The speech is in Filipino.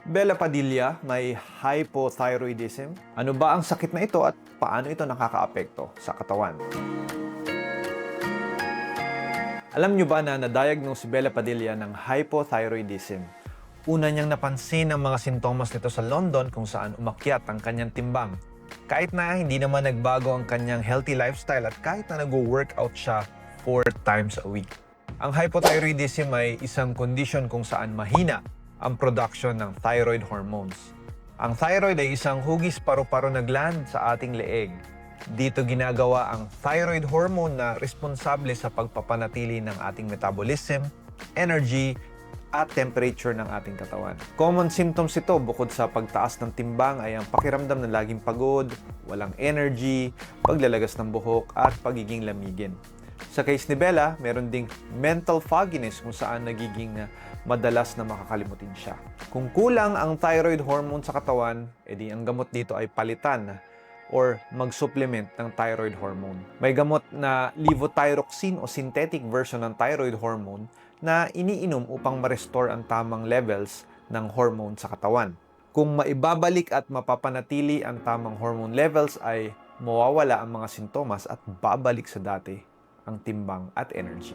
Bella Padilla, may hypothyroidism. Ano ba ang sakit na ito at paano ito nakakaapekto sa katawan? Alam nyo ba na na-diagnose si Bella Padilla ng hypothyroidism? Una niyang napansin ang mga sintomas nito sa London kung saan umakyat ang kanyang timbang. Kahit na hindi naman nagbago ang kanyang healthy lifestyle at kahit na nag-workout siya 4 times a week. Ang hypothyroidism ay isang kondisyon kung saan mahina ang production ng thyroid hormones. Ang thyroid ay isang hugis paru-paro na gland sa ating leeg. Dito ginagawa ang thyroid hormone na responsable sa pagpapanatili ng ating metabolism, energy, at temperature ng ating katawan. Common symptoms ito bukod sa pagtaas ng timbang ay ang pakiramdam na laging pagod, walang energy, paglalagas ng buhok, at pagiging lamigin. Sa case ni Bella, meron ding mental fogginess kung saan nagiging madalas na makakalimutin siya. Kung kulang ang thyroid hormone sa katawan, edi ang gamot dito ay palitan or mag-supplement ng thyroid hormone. May gamot na levothyroxine o synthetic version ng thyroid hormone na iniinom upang ma-restore ang tamang levels ng hormone sa katawan. Kung maibabalik at mapapanatili ang tamang hormone levels ay mawawala ang mga sintomas at babalik sa dati ang timbang at energy.